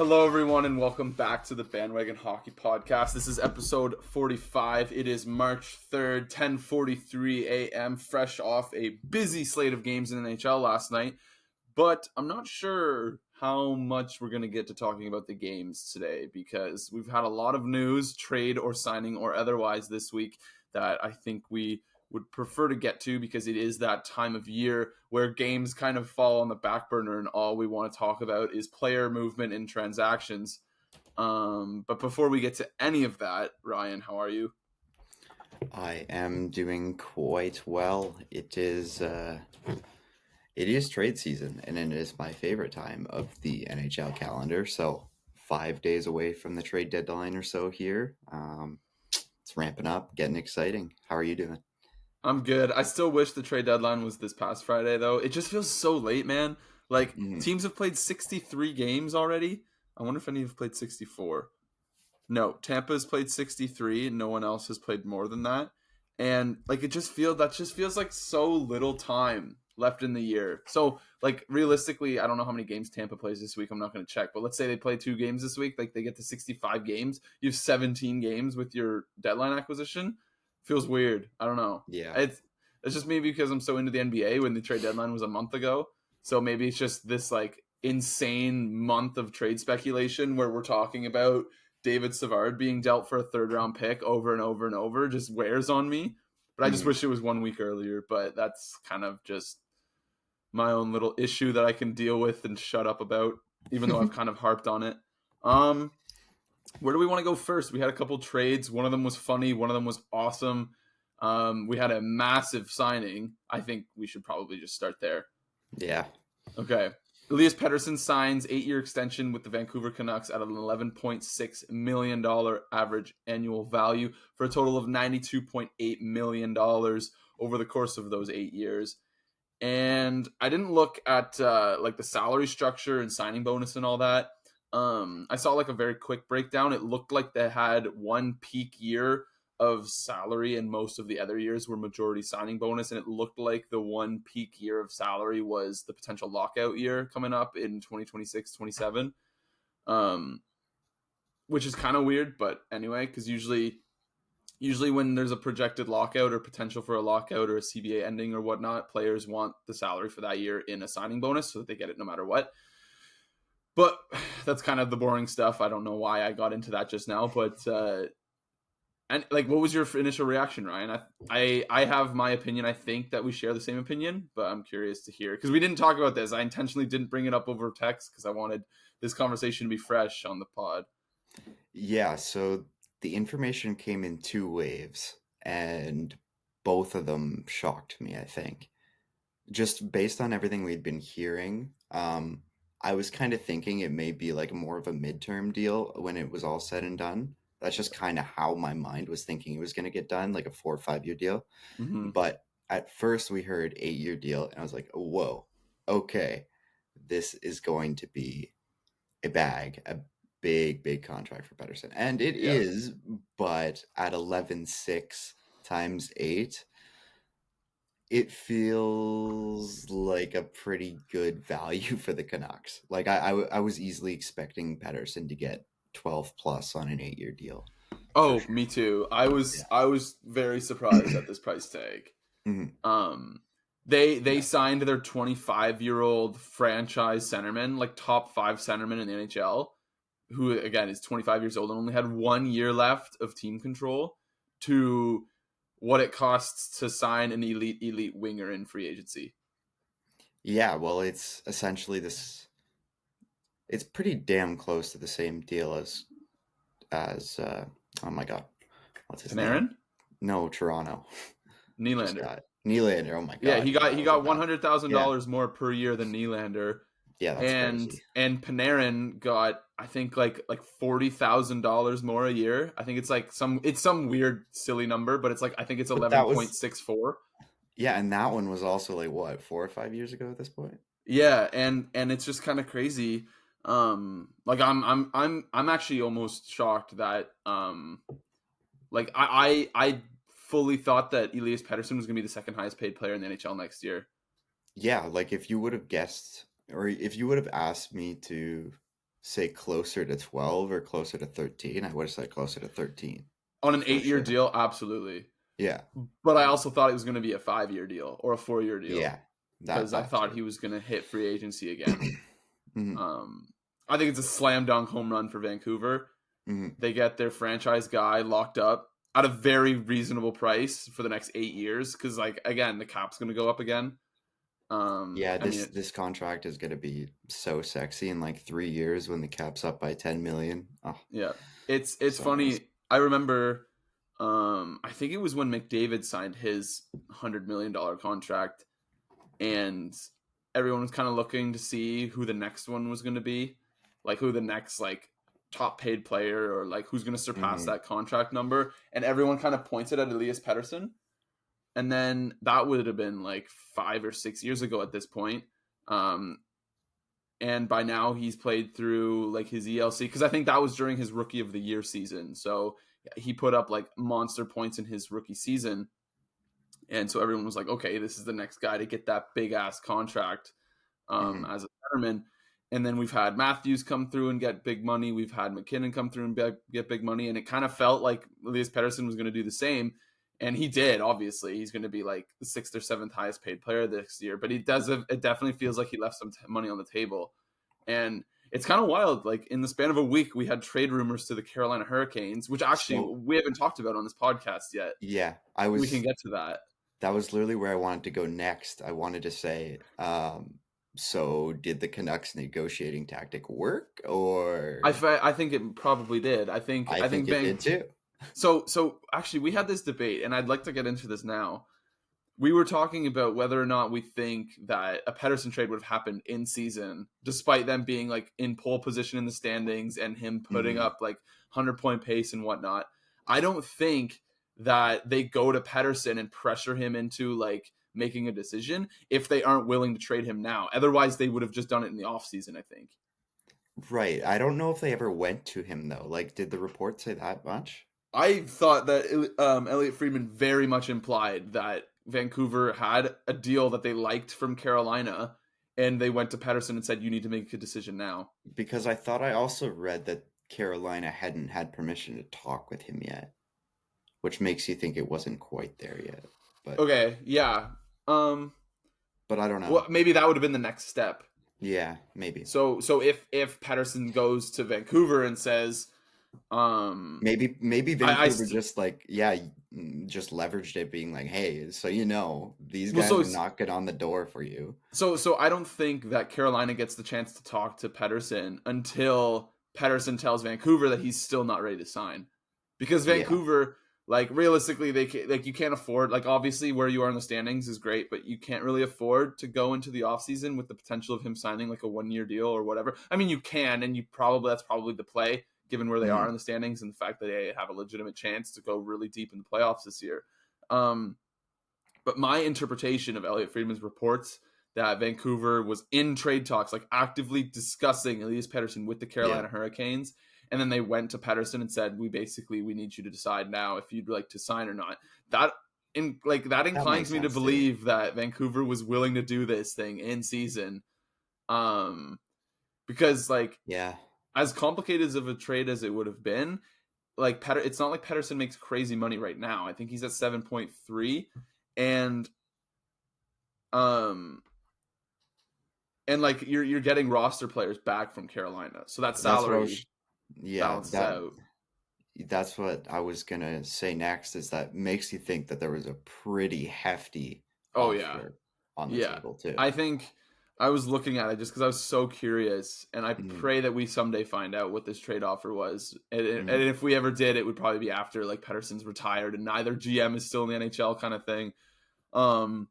Hello, everyone, and welcome back to the Bandwagon Hockey Podcast. This is episode 45. It is March 3rd, 10:43 a.m., fresh off a busy slate of games in the NHL last night. But I'm not sure how much we're going to get to talking about the games today because we've had a lot of news, trade or signing or otherwise this week that I think we would prefer to get to because it is that time of year where games kind of fall on the back burner and all we want to talk about is player movement and transactions. But before we get to any of that, Ryan, how are you? I am doing quite well. It is trade season, and it is my favorite time of the NHL calendar. So 5 days away from the trade deadline or so here. It's ramping up, getting exciting. How are you doing? I'm good. I still wish the trade deadline was this past Friday, though. It just feels so late, man. Like, teams have played 63 games already. I wonder if any have played 64. No, Tampa's played 63, and no one else has played more than that. And, like, that just feels like so little time left in the year. So, like, realistically, I don't know how many games Tampa plays this week. I'm not going to check. But let's say they play 2 games this week. Like, they get to 65 games. You have 17 games with your deadline acquisition. Feels weird. I don't know. Yeah. It's just maybe because I'm so into the NBA when the trade deadline was a month ago. So maybe it's just this like insane month of trade speculation where we're talking about David Savard being dealt for a third round pick over and over and over just wears on me. But I just wish it was 1 week earlier. But that's kind of just my own little issue that I can deal with and shut up about, even though I've kind of harped on it. Where do we want to go first? We had a couple trades. One of them was funny. One of them was awesome. We had a massive signing. I think we should probably just start there. Yeah. Okay. Elias Pettersson signs 8-year extension with the Vancouver Canucks at an $11.6 million average annual value for a total of $92.8 million over the course of those 8 years. And I didn't look at like the salary structure and signing bonus and all that. I saw like a very quick breakdown. It looked like they had one peak year of salary and most of the other years were majority signing bonus. And it looked like the one peak year of salary was the potential lockout year coming up in 2026-27, which is kind of weird. But anyway, because usually when there's a projected lockout or potential for a lockout or a CBA ending or whatnot, players want the salary for that year in a signing bonus so that they get it no matter what. But that's kind of the boring stuff. I don't know why I got into that just now, but and like, what was your initial reaction, Ryan? I have my opinion. I think that we share the same opinion, but I'm curious to hear because we didn't talk about this. I intentionally didn't bring it up over text because I wanted this conversation to be fresh on the pod. Yeah, so the information came in 2 waves, and both of them shocked me, I think. Just based on everything we'd been hearing, I was kind of thinking it may be like more of a midterm deal when it was all said and done. That's just kind of how my mind was thinking it was going to get done, like a 4 or 5 year deal. Mm-hmm. But at first we heard 8 year deal, and I was like, whoa, okay, this is going to be a big contract for Pettersson. And it is, but at 11.6 times 8, it feels like a pretty good value for the Canucks. Like I was easily expecting Pettersson to get 12 plus on an 8 year deal. Oh, Sure. me too. I was very surprised at this price tag. Mm-hmm. They signed their 25-year-old franchise centerman, like top 5 centerman in the NHL, who again is 25 years old and only had 1 year left of team control, to what it costs to sign an elite winger in free agency. Yeah, well, it's essentially this. It's pretty damn close to the same deal as oh my god, what's his name? Panarin? No, Toronto. Just Nylander. got Nylander. Oh my Yeah, god, he yeah, got I he was got about $100,000 more per year than Nylander. yeah, that's And crazy. Panarin got, I think, like $40,000 more a year. I think it's some weird silly number, but it's like I think it's But that was 11.64. yeah, and that one was also like what 4 or 5 years ago at this point. Yeah, and it's just kind of crazy. Like I'm actually almost shocked that like I fully thought that Elias Pettersson was going to be the second highest paid player in the NHL next year. Yeah, like if you would have guessed, or if you would have asked me to say closer to 12 or closer to 13. I would have said closer to 13 On an for 8-year sure. deal, absolutely. Yeah. But I also thought it was going to be a 5-year deal or a 4-year deal Yeah. because I That thought too. he was going to hit free agency again. Hmm. I think it's a slam dunk home run for Vancouver. Hmm. They get their franchise guy locked up at a very reasonable price for the next 8 years because, like, again, the cap's going to go up again. Yeah, I mean, this contract is gonna be so sexy in like 3 years when the cap's up by 10 million. Oh, yeah, it's so nice. funny. I remember, I think it was when McDavid signed his $100 million contract, and everyone was kind of looking to see who the next one was going to be, like who the next like top paid player or like who's going to surpass Hmm. that contract number, and everyone kind of pointed at Elias Pettersson, and then that would have been like 5 or 6 years ago at this point. Um, and by now he's played through like his ELC because I think that was during his rookie of the year season. So he put up like monster points in his rookie season, and so everyone was like, okay, this is the next guy to get that big ass contract Hmm. as a centerman. And then we've had Matthews come through and get big money. We've had McKinnon come through and get big money. And it kind of felt like Elias Pettersson was going to do the same. And he did, obviously. He's going to be like the 6th or 7th highest paid player this year. But it definitely feels like he left some money on the table. And it's kind of wild. Like in the span of a week, we had trade rumors to the Carolina Hurricanes, which actually So we haven't talked about on this podcast yet. yeah, We can get to that. that was literally where I wanted to go next. I wanted to say, so did the Canucks negotiating tactic work, or I think it probably did. I think I I think think it did too. So actually, we had this debate, and I'd like to get into this now. We were talking about whether or not we think that a Pettersson trade would have happened in season, despite them being like in pole position in the standings and him putting Hmm. up like 100-point pace and whatnot. I don't think that they go to Pettersson and pressure him into like making a decision if they aren't willing to trade him now. Otherwise, they would have just done it in the offseason, I think. Right. I don't know if they ever went to him though. Like, did the report say that much? I thought that Elliot Friedman very much implied that Vancouver had a deal that they liked from Carolina, and they went to Pettersson and said, "You need to make a decision now." Because I thought I also read that Carolina hadn't had permission to talk with him yet, which makes you think it wasn't quite there yet. But Okay, yeah. Um, but I don't know. well, maybe that would have been the next step. Yeah, maybe. So if Pettersson goes to Vancouver and says, Maybe I Vancouver just like yeah, just leveraged it being like, "Hey, so these well, guys are knocking on the door for you." so I don't think that Carolina gets the chance to talk to Pettersson until Pettersson tells Vancouver that he's still not ready to sign, because Yeah. Vancouver, like realistically, like you can't afford, like obviously where you are in the standings is great, but you can't really afford to go into the offseason with the potential of him signing like a 1-year deal or whatever. I mean, you can, and that's probably the play given where they are Mhm. in the standings and the fact that they have a legitimate chance to go really deep in the playoffs this year. Um, but my interpretation of Elliot Friedman's reports that Vancouver was in trade talks, like actively discussing Elias Pettersson with the Yeah. Carolina Hurricanes, and then they went to Pettersson and said, "We need you to decide now if you'd like to sign or not." That That makes inclines me to sense too. believe that Vancouver was willing to do this thing in season, um, because like Yeah. as complicated of a trade as it would have been, like it's not like Pettersson makes crazy money right now. I think he's at 7.3, and um like you're getting roster players back from Carolina, so that That's what I salary was yeah, balances out. that's what I was gonna say next is that makes you think that there was a pretty hefty Oh yeah, offer on the yeah. table too. I think I was looking at it just because I was so curious, and I Mhm. pray that we someday find out what this trade offer was. And Mhm. if we ever did, it would probably be after like Pettersson's retired and neither GM is still in the NHL, kind of thing. Um,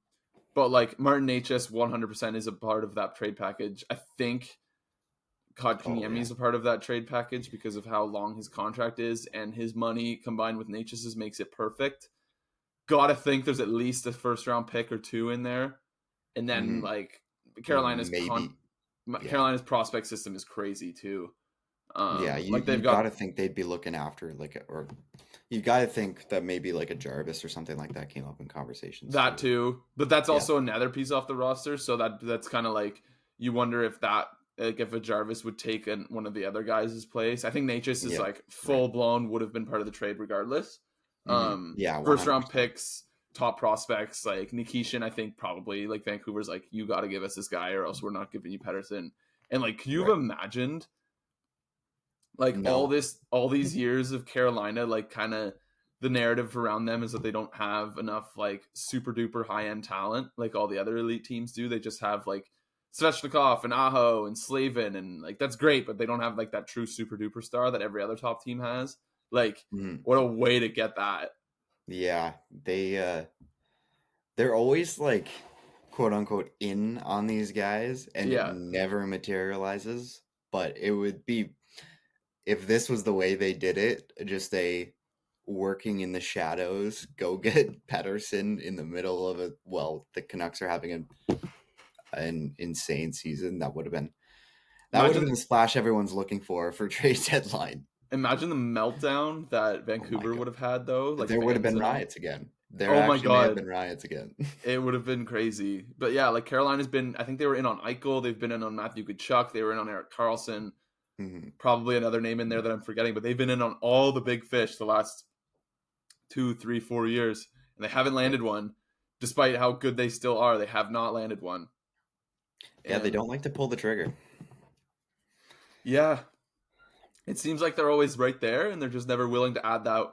but like Martin Hs 100% is a part of that trade package. I think Oh Kotkaniemi yeah. is a part of that trade package because of how long his contract is, and his money combined with Natchis's makes it perfect. Gotta think there's at least a first round pick or two in there, and then Mhm. like Carolina's Maybe yeah. Carolina's prospect system is crazy too. Yeah, Like you they've got gotta think they'd be looking after or you gotta think that maybe like a Jarvis or something like that came up in conversations that too. too, but that's Yeah. also another piece off the roster, so that's kind of like you wonder if that like if a Jarvis would take one of the other guys' place. I think Natchez is like full blown would have been part of the trade regardless. Yeah, 100%. First round picks, top prospects like Nikishin. I think probably like Vancouver's like, you got to give us this guy or else we're not giving you Pettersson. And like, could you have imagined like all these years of Carolina, like kind of the narrative around them is that they don't have enough like super duper high end talent like all the other elite teams do. They just have like Svechnikov and Aho and Slavin, and like that's great, but they don't have like that true super duper star that every other top team has. Like, what a way to get that. Yeah, they're always like quote unquote in on these guys, and it never materializes. But it would be, if this was the way they did it, just a working in the shadows, go get Pettersson in the middle of it. Well, the Canucks are having an insane season. That would have been the splash everyone's looking for trade deadline. Imagine the meltdown that Vancouver would have had, though. Like, there would have been riots again. May have been riots again. It would have been crazy. But yeah, like Carolina's been, I think they were in on Eichel. They've been in on Matthew Tkachuk. They were in on Erik Karlsson. Probably another name in there that I'm forgetting. But they've been in on all the big fish the last 2, 3, 4 years. And they haven't landed one. Despite how good they still are, they have not landed one. Yeah, they don't like to pull the trigger. Yeah. It seems like they're always right there, and they're just never willing to add that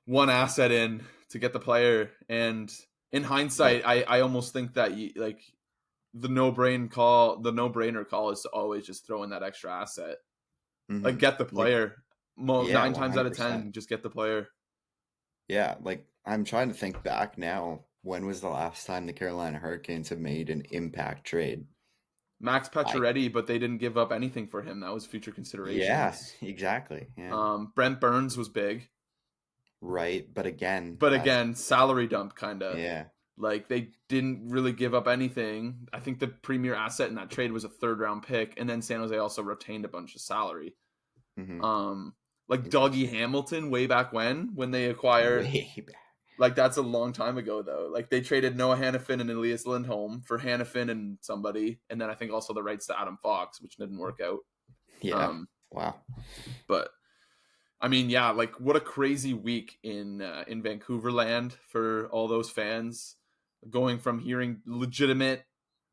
one asset in to get the player. And in hindsight, I almost think that like the no-brainer call is to always just throw in that extra asset. Like, get the player. 9 times out of 10, just get the player. Yeah, like I'm trying to think back now. When was the last time the Carolina Hurricanes have made an impact trade? Max Pacioretty, but they didn't give up anything for him. That was future considerations. Yeah, exactly. Yeah. Brent Burns was big. Right, but again, salary dump kind of. Yeah. Like, they didn't really give up anything. I think the premier asset in that trade was a 3rd-round pick, and then San Jose also retained a bunch of salary. Like Dougie Hamilton way back when they acquired. Like, that's a long time ago, though. Like, they traded Noah Hanifin and Elias Lindholm for Hanifin and somebody, and then I think also the rights to Adam Fox, which didn't work out. Yeah. Wow. But I mean, yeah, like what a crazy week in Vancouver land for all those fans, going from hearing legitimate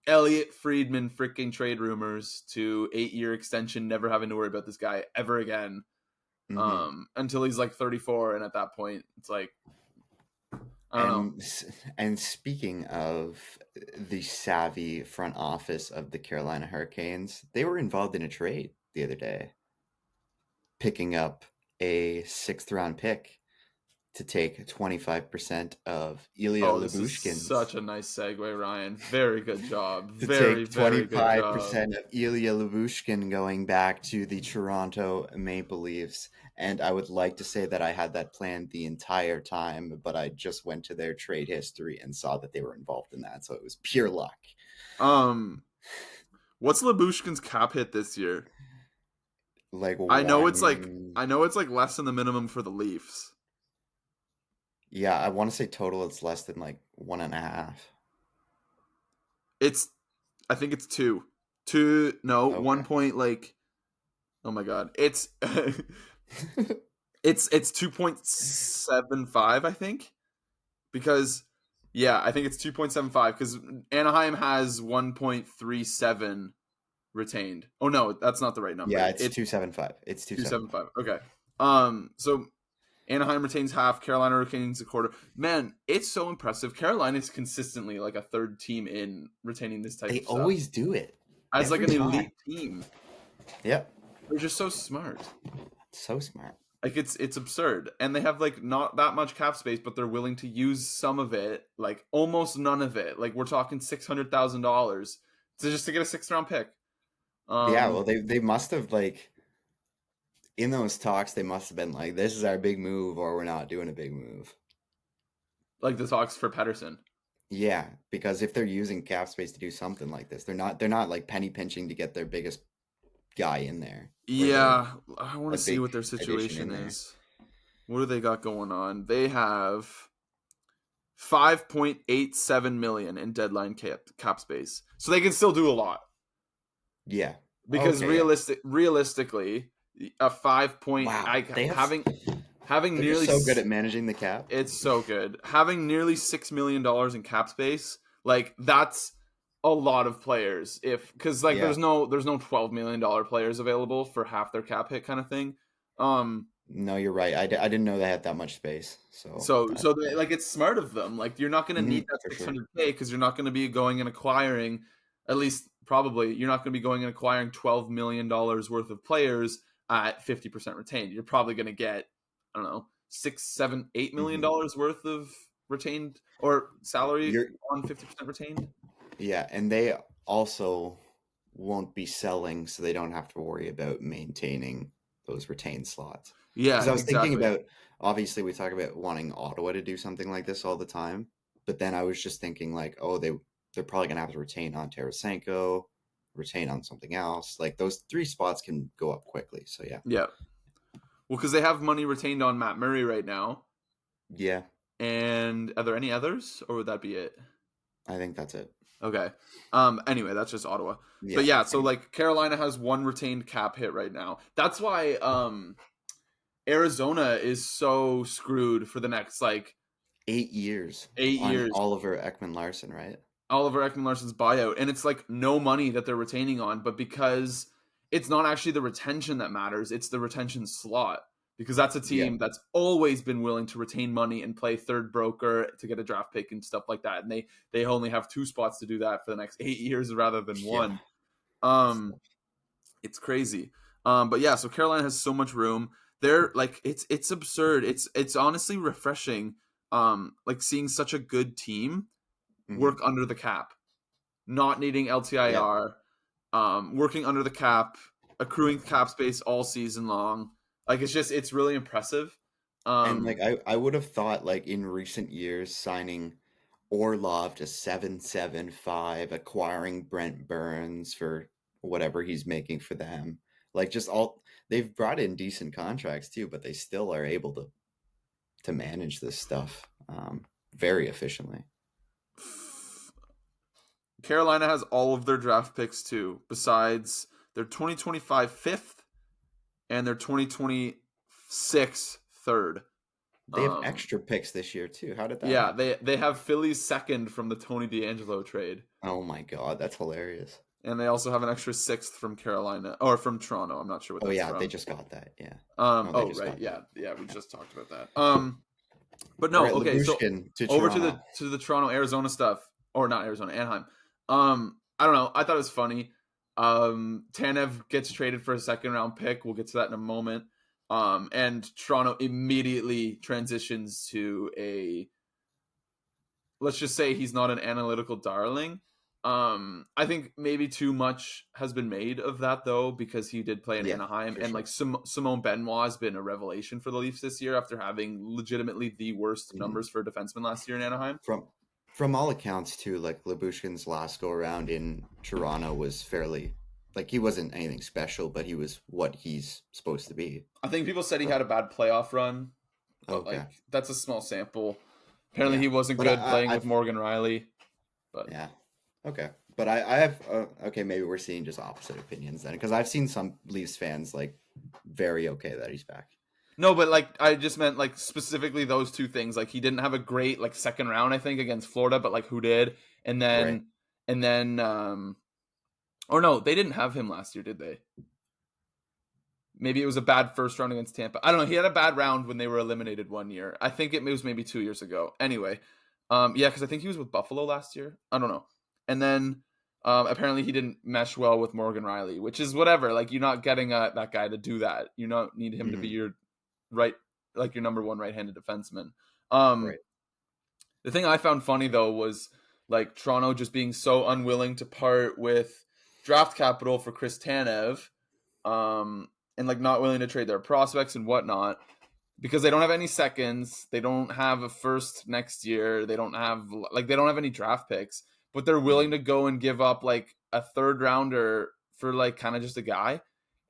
Elliot Friedman freaking trade rumors to 8-year extension, never having to worry about this guy ever again, until he's like 34, and at that point, it's like. And speaking of the savvy front office of the Carolina Hurricanes, they were involved in a trade the other day, picking up a 6th-round pick to take 25% of Ilya Lyubushkin. Such a nice segue, Ryan. Very good job. Very, very good job. 25% of Ilya Lyubushkin going back to the Toronto Maple Leafs. And I would like to say that I had that planned the entire time, but I just went to their trade history and saw that they were involved in that. So it was pure luck. What's Lyubushkin's cap hit this year? Like, I know it's like less than the minimum for the Leafs. Yeah, I want to say total it's less than like 1.5. I think it's 2. 1 point, like, oh my god. It's it's 2.75, I think. Because I think it's 2.75 because Anaheim has 1.37 retained. Oh no, that's not the right number. Yeah, it's 2.75. It's 2.75. Okay. So Anaheim retains half, Carolina retains a quarter. Man, it's so impressive. Carolina's consistently like a 3rd team in retaining this type of stuff. They always do it. As like an elite team. Yep. They're just so smart. So smart. Like, it's absurd. And they have like not that much cap space, but they're willing to use some of it, like almost none of it. Like, we're talking $600,000 to get a 6th-round pick. Well, they must have, like, in those talks, they must have been like, this is our big move, or we're not doing a big move. Like the talks for Pettersson. Yeah, because if they're using cap space to do something like this, they're not like penny pinching to get their biggest guy in there. Yeah, I want to see what their situation is. What do they got going on? They have $5.87 million in deadline cap space, so they can still do a lot. Yeah, because Okay, yeah. realistically, a 5 point Wow, they have. having They're just nearly so good at managing the cap. it's so good. Having nearly $6 million in cap space, like that's a lot of players. If because like Yeah. there's no $12 million players available for half their cap hit kind of thing. Um, No, you're right. I didn't know they had that much space. So that, so yeah. like it's smart of them. Like you're not going to need that For sure. 600K because you're not going to be going and acquiring. At least probably you're not going to be going and acquiring $12 million worth of players at 50% retained. You're probably going to get, I don't know, 6, 7, $8 million hmm worth of retained or salary You're on 50% retained. Yeah, and they also won't be selling, so they don't have to worry about maintaining those retained slots. Because Yeah, I was thinking exactly. about, obviously, we talk about wanting Ottawa to do something like this all the time, but then I was just thinking like, oh, they're probably gonna have to retain on Tarasenko, retain on something else. Like those three spots can go up quickly. So yeah, Yeah. Well, because they have money retained on Matt Murray right now. yeah, And are there any others, or would that be it? I think that's it. Okay. Anyway, that's just Ottawa. But Yeah, yeah, so like Carolina has one retained cap hit right now. That's why Arizona is so screwed for the next like 8 years 8 years. on Oliver Ekman Larson, right? Oliver Ekman-Larsson's buyout, and it's like no money that they're retaining on, but because it's not actually the retention that matters, it's the retention slot. Because that's a Yeah. team that's always been willing to retain money and play third broker to get a draft pick and stuff like that. And they only have 2 spots to do that for the next 8 years rather than Yeah. one. It's crazy. But yeah, so Carolina has so much room. They're like it's absurd. It's honestly refreshing. Like seeing such a good team hmm work under the cap, not needing Yeah. LTIR, working under the cap, accruing cap space all season long. Like it's really impressive. And like Um, I would have thought like in recent years signing Orlov to 775, acquiring Brent Burns for whatever he's making for them. Like just all they've brought in decent contracts too, but they still are able to manage this stuff very efficiently. Carolina has all of their draft picks too, besides their 2025 fifth and their 2026 third. They have Um, extra picks this year too. How did that yeah, happen? they have Philly's second from the Tony DeAngelo trade. Oh my God, that's hilarious. And they also have an extra sixth from Carolina or from Toronto. I'm not sure what Oh that's yeah, they from. just got that. Yeah. No, they Oh just right, got that. yeah, yeah, we just talked about that. But All no, right, okay, so Lyubushkin to over to Toronto. the Toronto Arizona stuff, or not Arizona, Anaheim. I don't know. I thought it was funny. Tanev gets traded for a second round pick. We'll get to that in a moment. And Toronto immediately transitions to a, let's just say he's not an analytical darling. I think maybe too much has been made of that though, because he did play in Yeah, Anaheim, for and like sure. Simone Benoit has been a revelation for the Leafs this year after having legitimately the worst Mhm. numbers for a defenseman last year in Anaheim. From from all accounts too, like Lyubushkin's last go around in Toronto was fairly like he wasn't anything special, but he was what he's supposed to be. I think people said he had So a bad playoff run, but okay, like that's a small sample. Apparently, yeah, he wasn't but good playing with I've Morgan Riley, but yeah, okay, but I have okay, maybe we're seeing just opposite opinions then because I've seen some Leafs fans like very okay that he's back. no, but like I just meant like specifically those two things. Like he didn't have a great like second round, I think, against Florida, but like who did? And Right. then and then or no, they didn't have him last year, did they? Maybe it was a bad first round against Tampa. I don't know. He had a bad round when they were eliminated one year. I think it was maybe 2 years ago. Anyway, yeah, because I think he was with Buffalo last year. I don't know. And then apparently he didn't mesh well with Morgan Riley, which is whatever. Like you're not getting that guy to do that. You don't need him to be hmm your right, like your number one right-handed defenseman. Um, Right. the thing I found funny though was like Toronto just being so unwilling to part with draft capital for Chris Tanev, and like not willing to trade their prospects and whatnot because they don't have any seconds, they don't have a first next year, they don't have any draft picks, but they're willing hmm to go and give up like a third rounder for like kind of just a guy,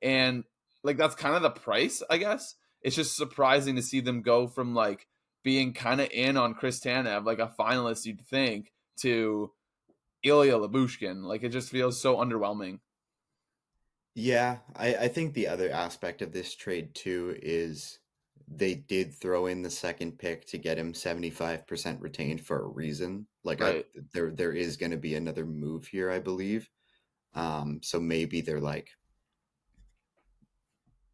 and like that's kind of the price, I guess. It's just surprising to see them go from like being kind of in on Chris Tanev, like a finalist you'd think, to Ilya Lyubushkin. Like it just feels so underwhelming. Yeah, I think the other aspect of this trade too is they did throw in the second pick to get him 75% retained for a reason. Like Right. there is going to be another move here, I believe. So maybe they're like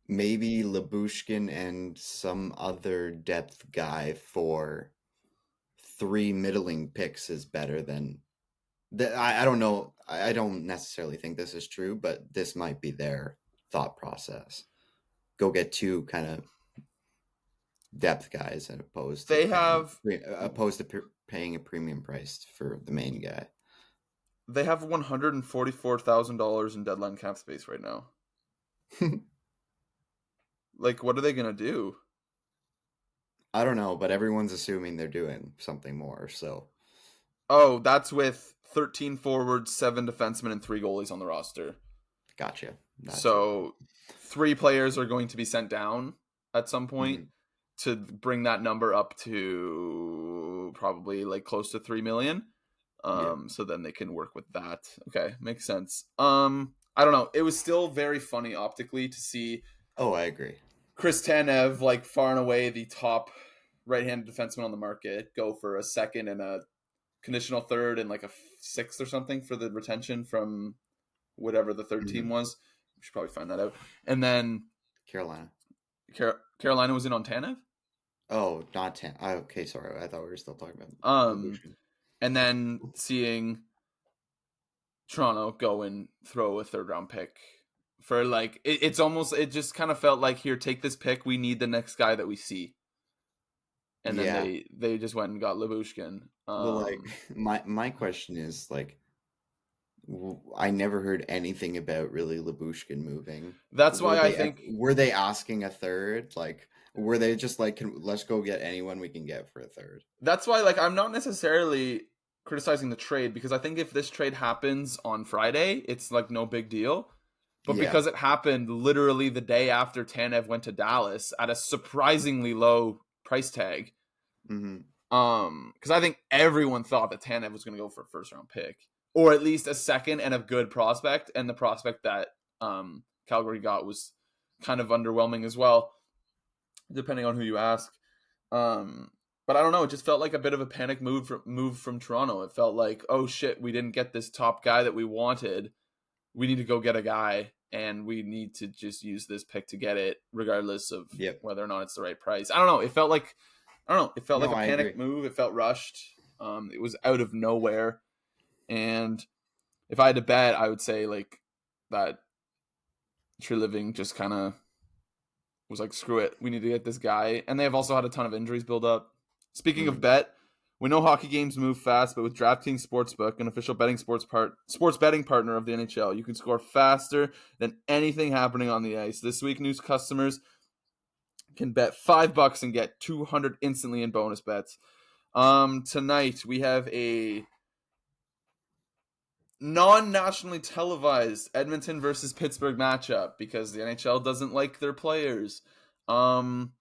maybe Lyubushkin and some other depth guy for three middling picks is better than I don't know. I don't necessarily think this is true, but this might be their thought process. Go get two kind of depth guys as opposed to They have paying a premium price for the main guy. they have $144,000 in deadline cap space right now. Like, what are they gonna do? I don't know, but everyone's assuming they're doing something more. So Oh, that's with 13 forwards, 7 defensemen, and 3 goalies on the roster. gotcha. That's it. So 3 players are going to be sent down at some point Mhm. to bring that number up to probably like close to 3 million. Yeah. So then they can work with that. Okay, makes sense. I don't know. It was still very funny optically to see Oh, I agree. Chris Tanev, like far and away the top right-handed defenseman on the market, go for a second and a conditional third and like a sixth or something for the retention from whatever the third team Mhm. was. We should probably find that out. And then Carolina. Carolina was in on Tanev. Oh, not 10. Oh, okay, sorry. I thought we were still talking about Um, Lyubushkin. and then seeing Toronto go and throw a third round pick for like it's almost it just kind of felt like here, take this pick. We need the next guy that we see. And then Yeah. they just went and got Lyubushkin. Well, like my question is like I never heard anything about really Lyubushkin moving. That's why I think Were they asking a third? Like were they just like let's go get anyone we can get for a third? that's why like I'm not necessarily criticizing the trade because I think if this trade happens on Friday, it's like no big deal. But Yeah. because it happened literally the day after Tanev went to Dallas at a surprisingly low price tag, Hmm. because I think everyone thought that Tanev was going to go for a first round pick or at least a second and a good prospect, and the prospect that Calgary got was kind of underwhelming as well, depending on who you ask. But I don't know. It just felt like a bit of a panic move from Toronto. It felt like, oh shit, we didn't get this top guy that we wanted. We need to go get a guy, and we need to just use this pick to get it, regardless of Yep. whether or not it's the right price. I don't know. It felt like No, a I panic agree. move. It felt rushed. It was out of nowhere, and if I had to bet, I would say like that True Living just kind of was like, screw it, we need to get this guy. And they have also had a ton of injuries build up. Speaking of Mm. bet, we know hockey games move fast, but with DraftKings Sportsbook, an official sports betting partner of the NHL, you can score faster than anything happening on the ice. This week, new customers can bet $5 and get 200 instantly in bonus bets. Tonight we have a non-nationally televised Edmonton versus Pittsburgh matchup because the NHL doesn't like their players. Um,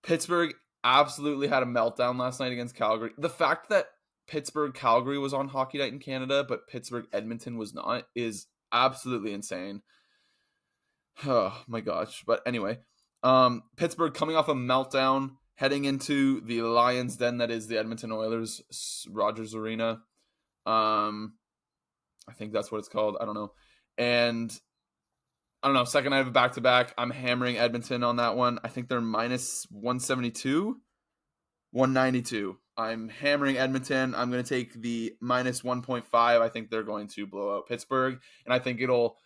Pittsburgh absolutely had a meltdown last night against Calgary. The fact that Pittsburgh Calgary was on Hockey Night in Canada, but Pittsburgh Edmonton was not, is absolutely insane. Oh my gosh. But anyway, Pittsburgh coming off a meltdown, heading into the Lions Den that is the Edmonton Oilers Rogers Arena. I think that's what it's called. I don't know. And I don't know. Second night of a back to back. I'm hammering Edmonton on that one. I think they're minus 172, 192. I'm hammering Edmonton. I'm going to take the minus 1.5. I think they're going to blow out Pittsburgh. And I think it'll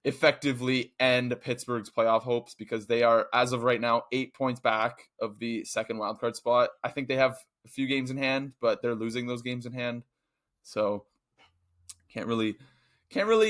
effectively end Pittsburgh's playoff hopes because they are, as of right now, 8 points back of the second wildcard spot. I think they have a few games in hand, but they're losing those games in hand. So can't really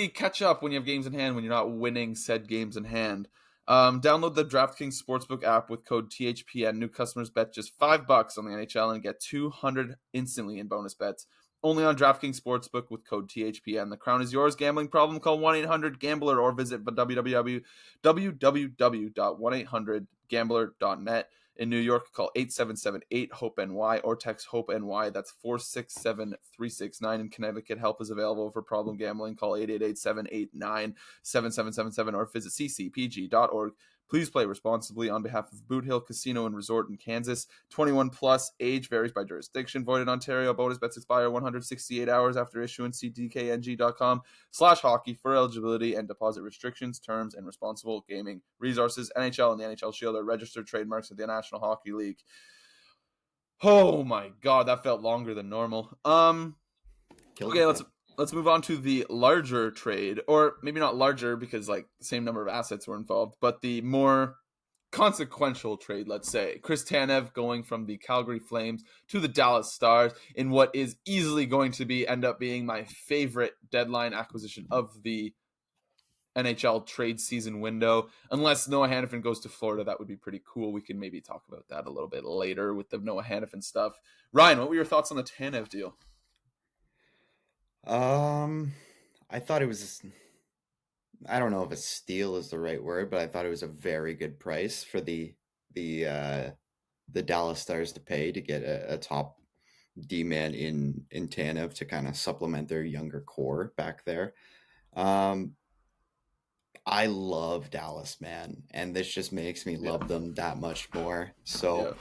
catch up when you have games in hand when you're not winning said games in hand. Download the DraftKings Sportsbook app with code THPN. New customers bet just $5 on the NHL and get 200 instantly in bonus bets. Only on DraftKings Sportsbook with code THPN. The crown is yours. Gambling problem? Call 1-800-GAMBLER or visit www.1800gambler.net. In New York, call 877-8-HOPE-NY or text HOPE-NY. That's 467-369. In Connecticut, help is available for problem gambling. Call 888-789-7777 or visit ccpg.org. Please play responsibly on behalf of Boot Hill Casino and Resort in Kansas. 21 plus. Age varies by jurisdiction. Void in Ontario. Bonus bets expire 168 hours after issuance. See dkng.com/hockey for eligibility and deposit restrictions, terms, and responsible gaming resources. NHL and the NHL Shield are registered trademarks of the National Hockey League. Oh my God, that felt longer than normal. Okay, let's move on to the larger trade, or maybe not larger because like the same number of assets were involved, but the more consequential trade, let's say. Chris Tanev going from the Calgary Flames to the Dallas Stars in what is easily going to end up being my favorite deadline acquisition of the NHL trade season window. Unless Noah Hanifin goes to Florida, that would be pretty cool. We can maybe talk about that a little bit later with the Noah Hanifin stuff. Ryan, what were your thoughts on the Tanev deal? I thought it was, I don't know if a steal is the right word, but I thought it was a very good price for the Dallas Stars to pay to get a top D-man in Tanev to kind of supplement their younger core back there. I love Dallas, man, and this just makes me love them that much more. So,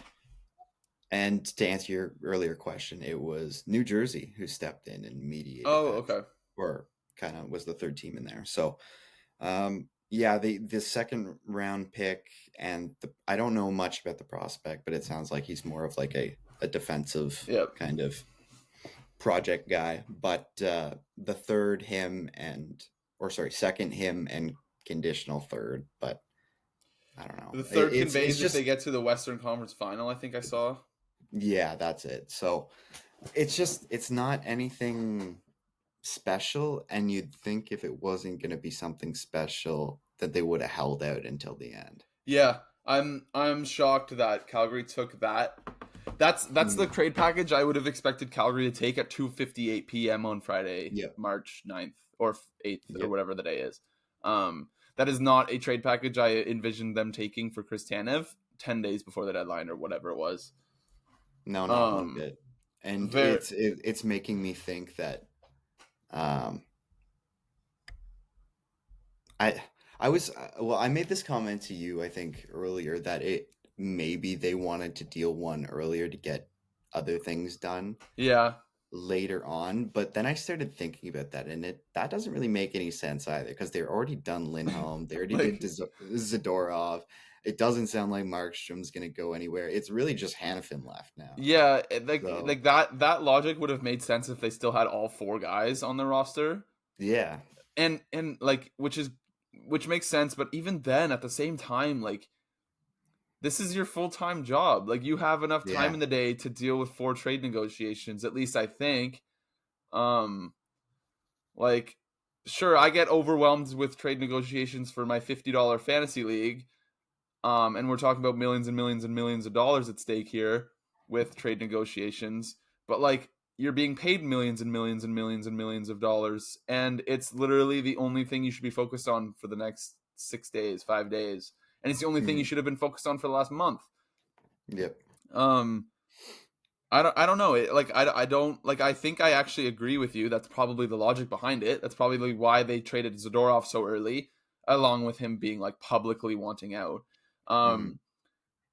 and to answer your earlier question, it was New Jersey who stepped in and mediated okay. Or kind of was the third team in there. So, the second round pick, and I don't know much about the prospect, but it sounds like he's more of like a defensive kind of project guy. But the second him and conditional third, but I don't know. The third conveys if they get to the Western Conference Final, I think I saw. Yeah, that's it. So it's not anything special, and you'd think if it wasn't going to be something special that they would have held out until the end. Yeah, I'm shocked that Calgary took that. That's the trade package I would have expected Calgary to take at 2:58 p.m. on Friday, March 9th or 8th or whatever the day is. That is not a trade package I envisioned them taking for Chris Tanev 10 days before the deadline or whatever it was. No, not one bit. And it's making me think that I made this comment to you, I think, earlier that maybe they wanted to deal one earlier to get other things done. Yeah. Later on, but then I started thinking about that, and that doesn't really make any sense either, because they're already done Lindholm, they already did Zadorov. It doesn't sound like Markstrom's gonna go anywhere. It's really just Hanifin left now. Yeah, like that logic would have made sense if they still had all four guys on the roster. Yeah, and like which makes sense, but even then, at the same time, like, this is your full-time job. Like, you have enough time in the day to deal with 4 trade negotiations, at least I think. Like, sure, I get overwhelmed with trade negotiations for my $50 fantasy league. And we're talking about millions and millions and millions of dollars at stake here with trade negotiations. But, like, you're being paid millions and millions and millions and millions of dollars, and it's literally the only thing you should be focused on for the next 6 days, 5 days. And it's the only thing you should have been focused on for the last month. Yep. I don't know. I don't like. I think I actually agree with you. That's probably the logic behind it. That's probably why they traded Zadorov so early, along with him being like publicly wanting out.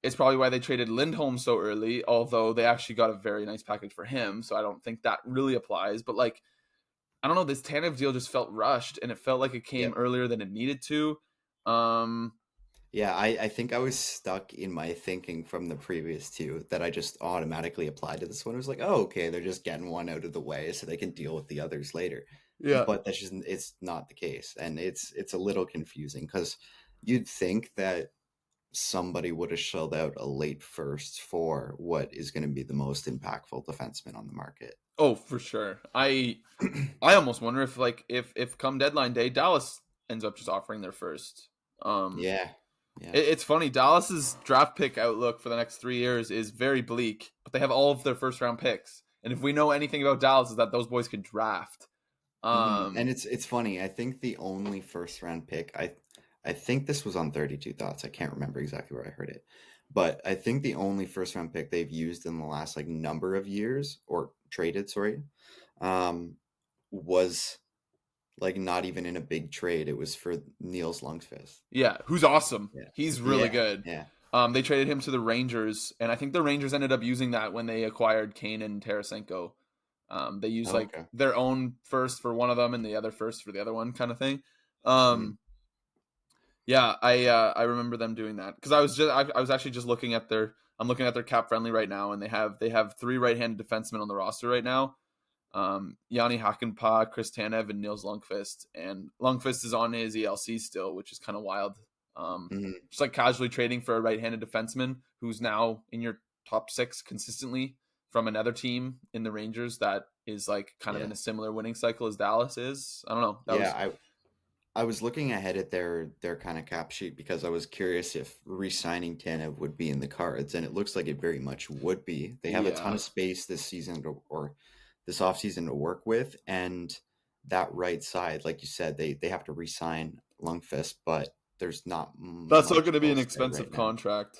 It's probably why they traded Lindholm so early, although they actually got a very nice package for him. So I don't think that really applies. But like, I don't know. This Tanev deal just felt rushed, and it felt like it came earlier than it needed to. Yeah, I think I was stuck in my thinking from the previous two that I just automatically applied to this one. It was like, oh, okay, they're just getting one out of the way so they can deal with the others later. Yeah. But it's not the case. And it's a little confusing, because you'd think that somebody would have shelled out a late first for what is going to be the most impactful defenseman on the market. Oh, for sure. I almost wonder if come deadline day, Dallas ends up just offering their first. Yeah. It's funny. Dallas's draft pick outlook for the next 3 years is very bleak, but they have all of their first round picks. And if we know anything about Dallas, is that those boys can draft. And it's funny. I think the only first round pick, I think this was on 32 Thoughts. I can't remember exactly where I heard it, But I think the only first round pick they've used in the last like number of years or traded, sorry, um, was like not even in a big trade. It was for Niels Lundqvist. Yeah, who's awesome. Yeah. He's really Yeah. good. Yeah. They traded him to the Rangers, and I think the Rangers ended up using that when they acquired Kane and Tarasenko. They used Oh, like okay. their own first for one of them and the other first for the other one, kind of thing. Mm. Yeah, I remember them doing that because I was actually just looking at their I'm looking at their cap friendly right now, and they have three right-handed defensemen on the roster right now. Yanni Hakanpää, Chris Tanev, and Niels Lundqvist. And Lundqvist is on his ELC still, which is kind of wild. Mm. Just like casually trading for a right-handed defenseman who's now in your top six consistently from another team in the Rangers that is like kind of Yeah. in a similar winning cycle as Dallas is. I don't know. That was Yeah. I was looking ahead at their kind of cap sheet because I was curious if re-signing Tanev would be in the cards, and it looks like it very much would be. They have a ton yeah. of space this season or this offseason to work with, and that right side, like you said, they have to re-sign Lundqvist, but there's not That's not much going to be an else there expensive right now. contract.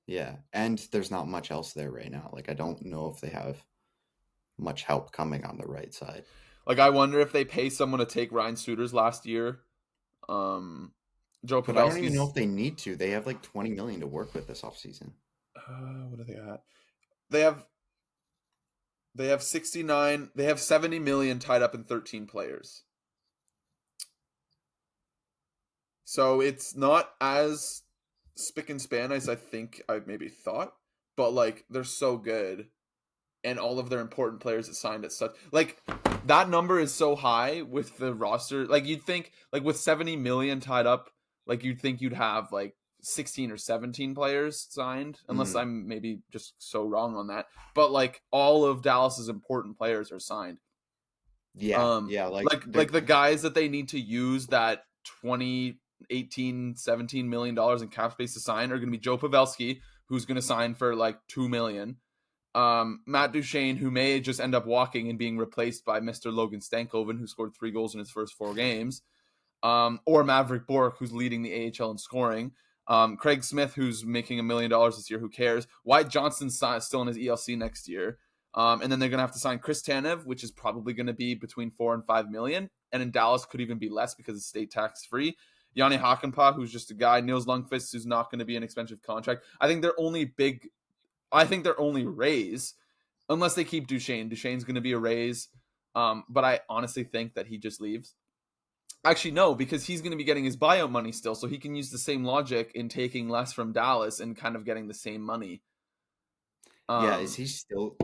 Yeah, and there's not much else there right now. Like I don't know if they have much help coming on the right side. Like I wonder if they pay someone to take Ryan Suter's last year. Joe But I don't even know Pavelski's if they need to. They have like 20 million to work with this offseason. what do they got? They have They have 69, they have 70 million tied up in 13 players. So it's not as spick and span as I think I maybe thought, but like they're so good and all of their important players that signed at such like that number is so high with the roster. Like you'd think like with 70 million tied up, like you'd think you'd have like 16 or 17 players signed, unless Mm. I'm maybe just so wrong on that. But like all of Dallas's important players are signed. Yeah, yeah, like Like the guys that they need to use that 20, 18, 17 million dollars in cap space to sign are going to be Joe Pavelski, who's going to sign for like 2 million. Matt Duchene, who may just end up walking and being replaced by Mr. Logan Stankoven, who scored 3 goals in his first 4 games. Or Maverick Bork, who's leading the AHL in scoring. Craig Smith, who's making $1 million this year, who cares? Wyatt Johnston's still in his ELC next year. And then they're going to have to sign Chris Tanev, which is probably going to be between 4 and 5 million. And in Dallas could even be less because it's state tax free. Yanni Hakanpää, who's just a guy. Niels Lundqvist, who's not going to be an expensive contract. I think their only raise, unless they keep Duchene. Duchene's going to be a raise. But I honestly think that he just leaves. Actually, no, because he's going to be getting his buyout money still, so he can use the same logic in taking less from Dallas and kind of getting the same money. yeah, is Um, he still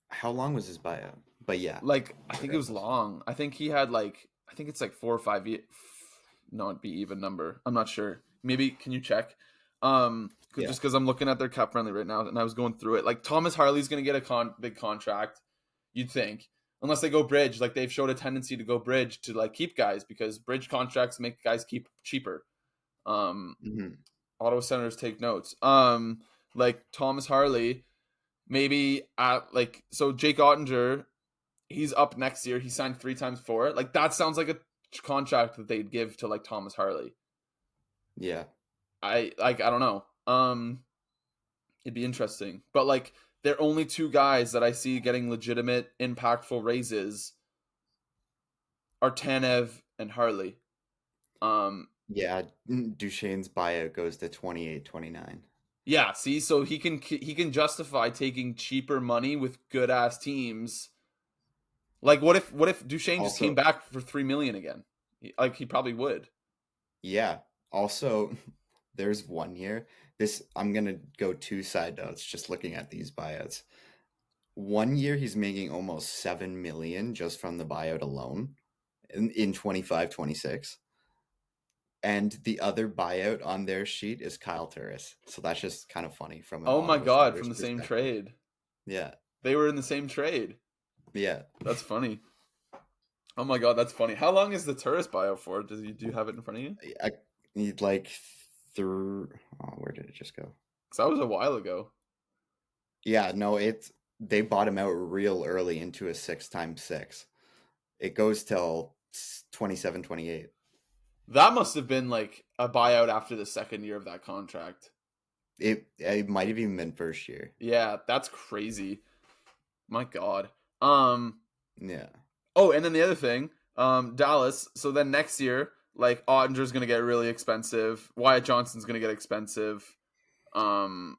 how long was his buyout? But yeah, like I think it was regardless. long. I think he had like I think it's like 4 or 5 years. No, it'd be even number. I'm not sure. Maybe can you check? Yeah. Just because I'm looking at their cap friendly right now, and I was going through it. Like Thomas Harley's going to get a big contract. You'd think, unless they go bridge, like they've showed a tendency to go bridge to like keep guys because bridge contracts make guys keep cheaper. Um, Hmm. Ottawa Senators take notes. Like Thomas Harley, maybe at like so Jake Ottinger, he's up next year. He signed 3 times for it. Like that sounds like a contract that they'd give to like Thomas Harley. Yeah. I don't know. It'd be interesting, but like they're only 2 guys that I see getting legitimate, impactful raises are Tanev and Harley. Um, Yeah, Duchene's buyout goes to 28, 29. yeah. See, so he can justify taking cheaper money with good ass teams. Like, what if Duchesne just came Also, back for 3 million again? Like, he probably would. yeah. Also, there's one year. This I'm gonna go 2 side notes just looking at these buyouts. One year he's making almost 7 million just from the buyout alone in 25, 26. And the other buyout on their sheet is Kyle Turris. So that's just kind of funny from an Oh my Ottawa god, Senators from the same perspective. trade. Yeah. They were in the same trade. Yeah. That's funny. Oh my god, that's funny. How long is the tourist bio for? Do you have it in front of you? I need like through oh, where did it just go? Because that was a while ago. Yeah, no, it's they bought him out real early into a 6x6. It goes till 27, 28. That must have been like a buyout after the second year of that contract. It might have even been first year. Yeah, that's crazy. My God. Yeah. Oh, and then the other thing, Dallas. So then next year, like Ottinger's gonna get really expensive. Wyatt Johnston's gonna get expensive. Um,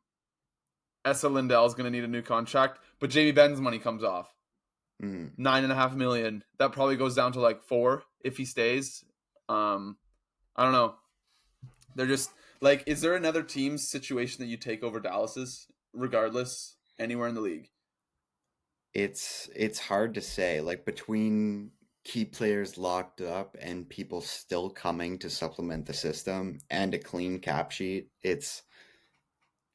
Essa Lindell's gonna need a new contract, but Jamie Benn's money comes off. Mm. $9.5 million. That probably goes down to like 4 if he stays. I don't know. They're just like, is there another team's situation that you take over Dallas's, regardless, anywhere in the league? It's hard to say. Like between key players locked up and people still coming to supplement the system and a clean cap sheet,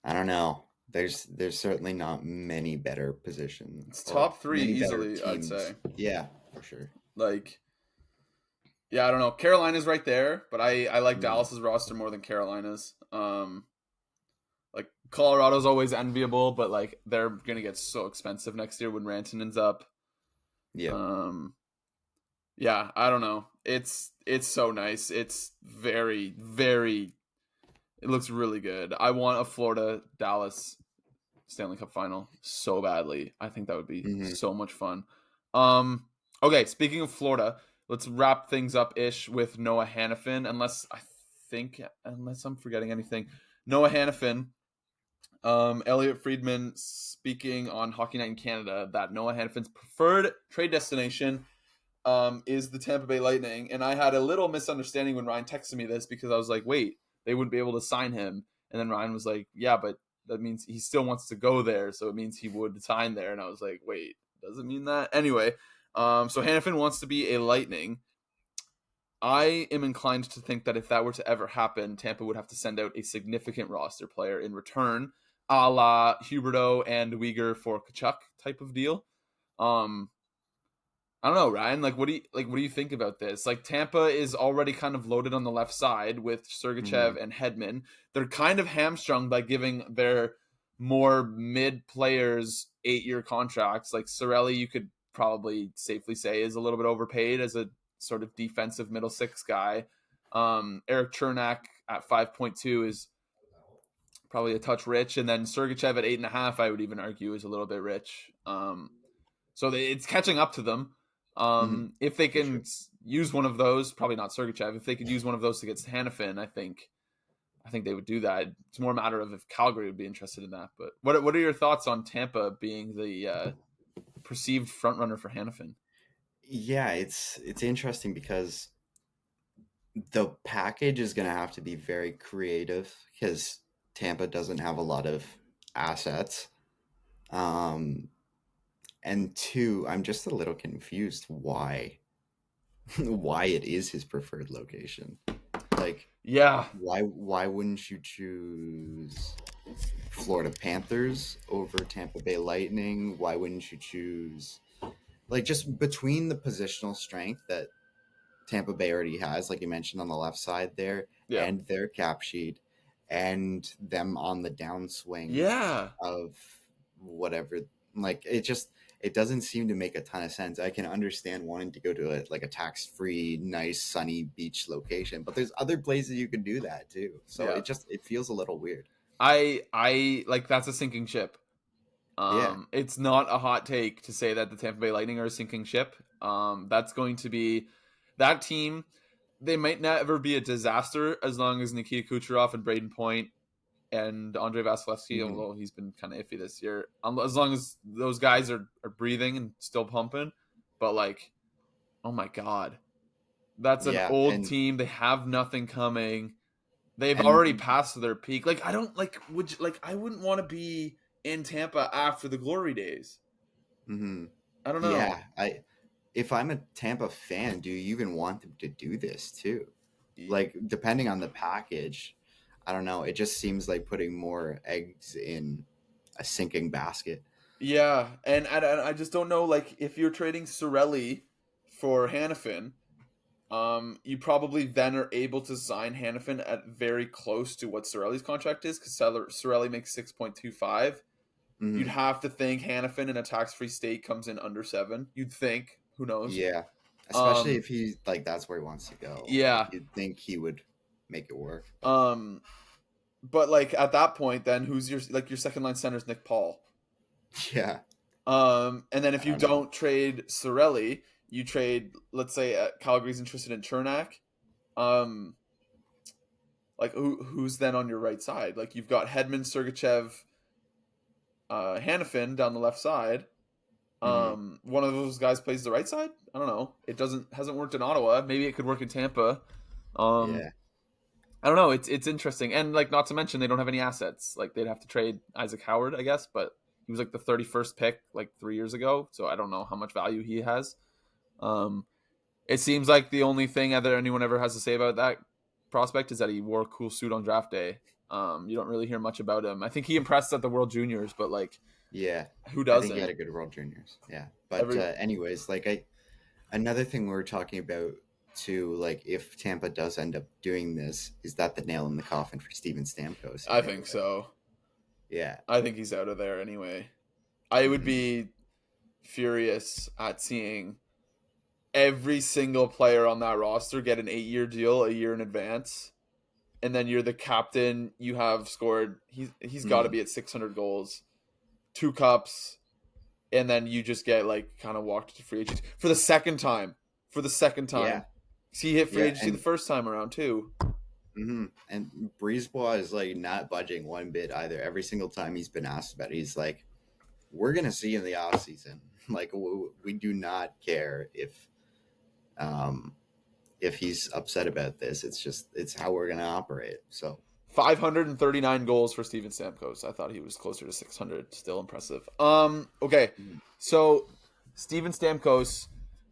I don't know. There's certainly not many better positions It's or top three many better easily, I'd teams. say. Yeah, for sure. Like, yeah, I don't know. Carolina's right there, but I like Mm. Dallas's roster more than Carolina's. Like Colorado's always enviable, but like they're gonna get so expensive next year when Rantanen's up. Yeah. Um, yeah, I don't know. It's so nice. It's very very. It looks really good. I want a Florida Dallas Stanley Cup final so badly. I think that would be Hmm. so much fun. Um, okay, speaking of Florida, let's wrap things up ish with Noah Hanifin. Unless I'm forgetting anything, Noah Hanifin. Elliot Friedman speaking on Hockey Night in Canada that Noah Hanifin's preferred trade destination is the Tampa Bay Lightning. And I had a little misunderstanding when Ryan texted me this because I was like, wait, they wouldn't be able to sign him. And then Ryan was like, yeah, but that means he still wants to go there. So it means he would sign there. And I was like, wait, does it mean that? Anyway, so Hanifin wants to be a Lightning. I am inclined to think that if that were to ever happen, Tampa would have to send out a significant roster player in return, a la Huberto and Uyghur for Kachuk type of deal. Um, I don't know, Ryan. What do you think about this? Like Tampa is already kind of loaded on the left side with Hmm. Sergachev and Hedman. They're kind of hamstrung by giving their more mid players 8-year contracts. Like Sorelli, you could probably safely say is a little bit overpaid as a sort of defensive middle six guy. Eric Chernak at 5.2 is probably a touch rich, and then Sergachev at 8.5, I would even argue, is a little bit rich. So it's catching up to them. Hmm. If they For can sure. use one of those, probably not Sergachev. If they could use one of those to get Hanifin, I think they would do that. It's more a matter of if Calgary would be interested in that. But what are your thoughts on Tampa being the perceived front runner for Hanifin? Yeah, it's interesting because the package is going to have to be very creative because Tampa doesn't have a lot of assets. Um, and two, I'm just a little confused why why it is his preferred location. Like, Yeah, why wouldn't you choose Florida Panthers over Tampa Bay Lightning? Why wouldn't you choose like just between the positional strength that Tampa Bay already has, like you mentioned on the left side there, yeah, and their cap sheet, and them on the downswing yeah. of whatever. Like it doesn't seem to make a ton of sense. I can understand wanting to go to like a tax free, nice, sunny beach location, but there's other places you can do that too. So Yeah. it feels a little weird. I like that's a sinking ship. Yeah. It's not a hot take to say that the Tampa Bay Lightning are a sinking ship. That's going to be that team. They might never be a disaster as long as Nikita Kucherov and Braden Point and Andre Vasilevsky, Hmm. although he's been kind of iffy this year. As long as those guys are breathing and still pumping. But like, oh my god, that's an Yeah. old And team. They have nothing coming. They've already and passed their peak. Like I don't like would you, like I wouldn't want to be in Tampa after the glory days. mhm. I don't know. Yeah, I if I'm a Tampa fan, do you even want them to do this too? Like depending on the package, I don't know. It just seems like putting more eggs in a sinking basket. Yeah, and I just don't know. Like if you're trading Sorelli for Hanifin, you probably then are able to sign Hanifin at very close to what Sorelli's contract is because Sorelli makes 6.25. You'd Hmm. have to think Hanifin in a tax-free state comes in under 7. You'd think. Who knows? Yeah, especially Um, if he like that's where he wants to go. Like yeah. you'd think he would make it work. Um, but like at that point, then who's your second line center is Nick Paul. Yeah. And then if I you don't know. don't trade Cirelli, you trade, let's say Calgary's interested in Chernak. Like who's then on your right side? Like you've got Hedman, Sergachev, Hanifin down the left side. Mhm. One of those guys plays the right side. I don't know. It hasn't worked in Ottawa. Maybe it could work in Tampa. Yeah. I don't know. It's interesting, and like not to mention they don't have any assets. Like they'd have to trade Isaac Howard, I guess, but he was like the 31st pick like 3 years ago, so I don't know how much value he has. It seems like the only thing that anyone ever has to say about that prospect is that he wore a cool suit on draft day. You don't really hear much about him. I think he impressed at the World Juniors, but like, Yeah. who I think he had doesn't? a good World Juniors. Yeah. But anyways, like another thing we were talking about too, like if Tampa does end up doing this, is that the nail in the coffin for Steven Stamkos? I think so. Yeah. I think he's out of there anyway. I would Mhm. be furious at seeing every single player on that roster get an 8-year deal a year in advance, and then you're the captain. You have scored. He's got to be at 600 goals, 2 cups, and then you just get like kind of walked to free agency for the second time. For the second Yeah. time, he hit free Yeah. agency the first time around too. And Brisebois is like not budging one bit either. Every single time he's been asked about it, he's like, "We're gonna see in the off season. Like we do not care if he's upset about this. It's how we're gonna operate." So 539 goals for Steven Stamkos. I thought he was closer to 600. Still impressive. Okay, so Steven Stamkos.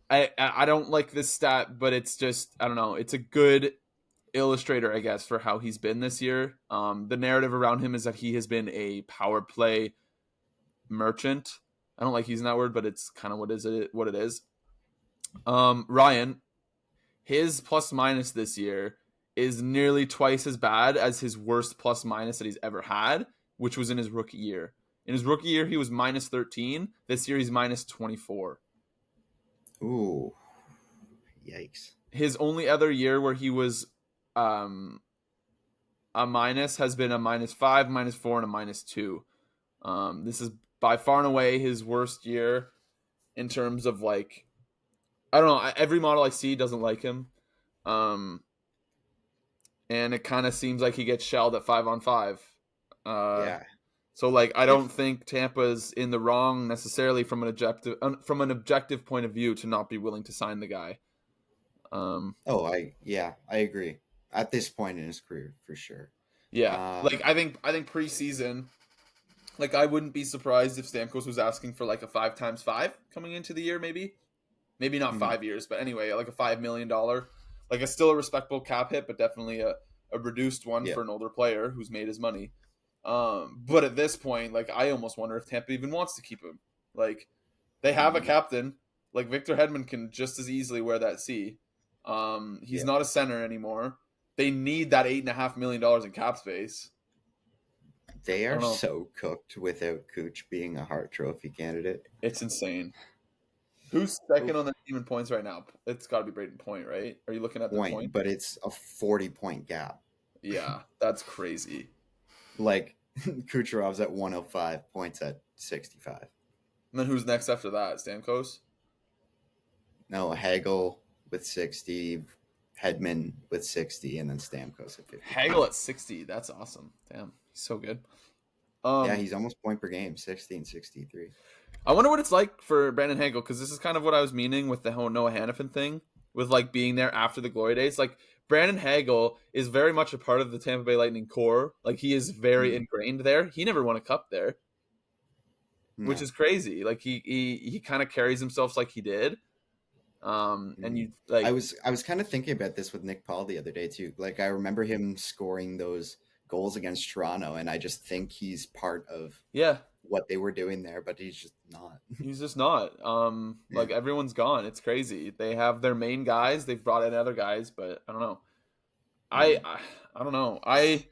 I don't like this stat, but it's just I don't know. It's a good illustrator, I guess, for how he's been this year. The narrative around him is that he has been a power play merchant. I don't like using that word, but it's kind of what it is. Ryan, his plus minus this year is nearly twice as bad as his worst plus minus that he's ever had, which was in his rookie year. In his rookie year, he was minus 13. This year, he's minus 24. ooh, yikes. His only other year where he was a minus has been a -5, -4, and a -2. This is by far and away his worst year in terms of like, I don't know. Every model I see doesn't like him. And it kind of seems like he gets shelled at 5-on-5. Yeah. So like I don't If think Tampa's in the wrong necessarily from an objective point of view to not be willing to sign the guy. I agree. At this point in his career, for sure. Yeah, like Um, I think preseason, like I wouldn't be surprised if Stamkos was asking for like a 5x5 coming into the year, maybe not mhm, 5 years, but anyway, like a $5 million, like a still a respectable cap hit, but definitely a reduced one yeah. for an older player who's made his money. But at this point, like I almost wonder if Tampa even wants to keep him. Like they have a Mhm, captain, like Victor Hedman can just as easily wear that C. He's yeah. not a center anymore. They need that $8.5 million in cap space. They I are don't know. so cooked without Cooch being a Hart Trophy candidate. It's insane. Who's second Oof. on the team in points right now? It's got to be Braden Point, right? Are you looking at their point? Point, but it's a 40-point gap. Yeah, that's crazy. Like Kucherov's at 105, points at 65. And then who's next after that? Stamkos? No, Hagel with 60, Hedman with 60, and then Stamkos at 55. Hagel at 60. That's awesome. Damn, he's so good. Yeah, Um, he's almost point per game, 60 and 63. I wonder what it's like for Brandon Hagel because this is kind of what I was meaning with the whole Noah Hanifin thing, with like being there after the glory days. Like Brandon Hagel is very much a part of the Tampa Bay Lightning core. Like he is very Mm, ingrained there. He never won a cup there, which no. is crazy. Like he kind of carries himself like he did. And Mm. you like I was kind of thinking about this with Nick Paul the other day too. Like I remember him scoring those goals against Toronto, and I just think he's part of yeah, what they were doing there, but he's just not. he's just not. Yeah. Like everyone's gone. It's crazy. They have their main guys. They've brought in other guys, but I don't know. I Mm. I, I don't know. I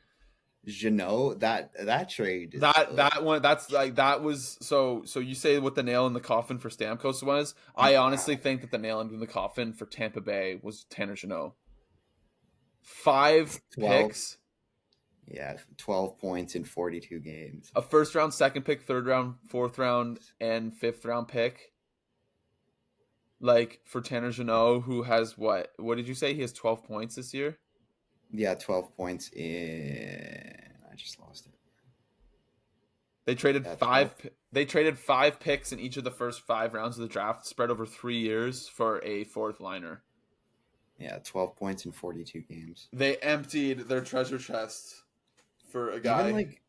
Jeannot, that trade is that one that's like that was so you say what the nail in the coffin for Stamkos was. I honestly think that the nail in the coffin for Tampa Bay was Tanner Jeannot. Five 12. picks, Yeah, 12 points in 42 games. A first round, second pick, third round, fourth round, and fifth round pick. Like for Tanner Jeannot, who has what? What did you say? He has 12 points this year? Yeah, 12 points I just lost it. They traded Yeah, five. 12. They traded 5 picks in each of the first 5 rounds of the draft, spread over 3 years for a fourth liner. Yeah, 12 points in 42 games. They emptied their treasure chest for a guy. Even like,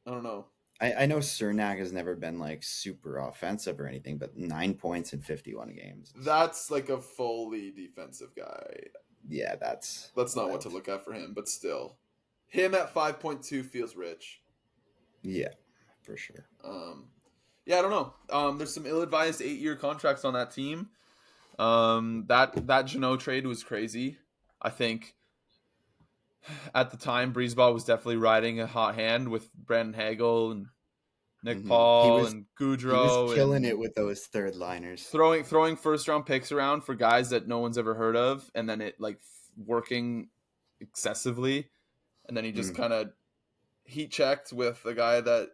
I don't know. I know Cernak has never been like super offensive or anything, but 9 points in 51 games. That's like a fully defensive guy. Yeah, that's not what to look at for him, but still, him at 5.2 feels rich. Yeah, for sure. Yeah, I don't know. There's some ill-advised 8-year contracts on that team. That Jeannot trade was crazy. I think at the time, Breezeball was definitely riding a hot hand with Brandon Hagel and Nick Paul and Goudreau. He was killing it with those third liners. Throwing first-round picks around for guys that no one's ever heard of, and then it like working excessively. And then he just kind of heat checked with a guy that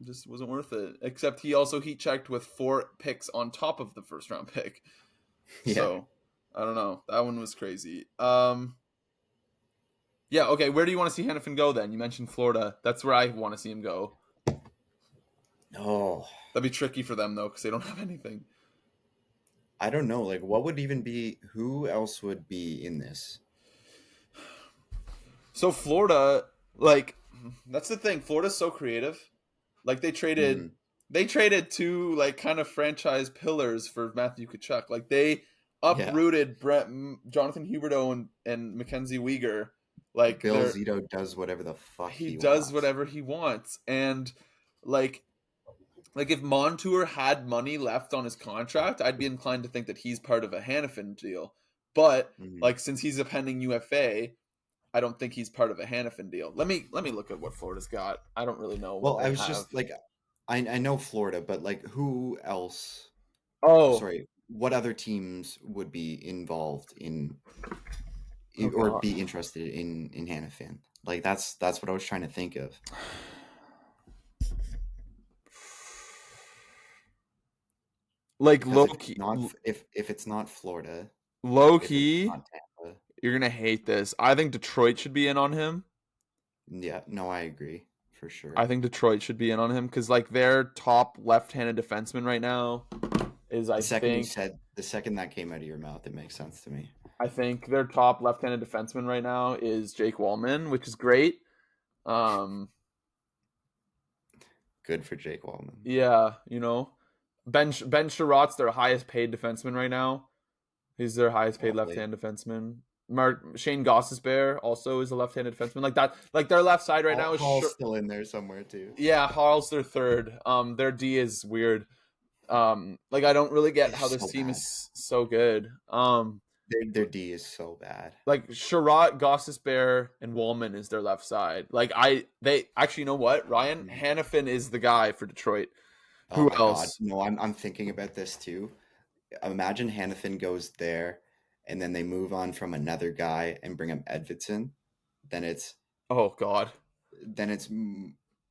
just wasn't worth it. Except he also heat checked with 4 picks on top of the first round pick. Yeah. So I don't know. That one was crazy. Yeah. Okay. Where do you want to see Hanifin go then? You mentioned Florida. That's where I want to see him go. Oh, that'd be tricky for them though because they don't have anything. I don't know. Like, what would even be? Who else would be in this? So Florida, like, that's the thing. Florida's so creative. Like they traded 2 like kind of franchise pillars for Matthew Tkachuk. Like they uprooted Jonathan Huberdeau and Mackenzie Weegar. Like Bill Zito does whatever the fuck he does wants. whatever he wants, and like if Montour had money left on his contract, I'd be inclined to think that he's part of a Hanifin deal. But like since he's a pending UFA, I don't think he's part of a Hanifin deal. Let me look at what Florida's got. I don't really know. Well, I was just like, I know Florida, but like who else? Oh, sorry. What other teams would be involved in or be interested in Hanifin? Like that's what I was trying to think of. Like low key, if it's not Florida, low key, you're gonna hate this. I think Detroit should be in on him. Yeah, no, I agree for sure. I think Detroit should be in on him because like their top left-handed defenseman right now is the second that came out of your mouth, it makes sense to me. I think their top left-handed defenseman right now is Jake Wallman, which is great. Good for Jake Wallman. Yeah, you know. Ben Sherratt's their highest paid defenseman right now. He's their highest paid left-handed defenseman. Shane Gostisbehere also is a left-handed defenseman. Like that, like their left side right now is Hall's still in there somewhere too. Yeah, Hall's their third. Their D is weird. Like I don't really get how this team is so good. Their D is so bad. Like Sherratt, Gostisbehere, and Wallman is their left side. Like they actually, you know what? Ryan Hanifin is the guy for Detroit. Who else? God. No, I'm thinking about this too. Imagine Hanifin goes there, and then they move on from another guy and bring him Edvinsson. Then it's Then it's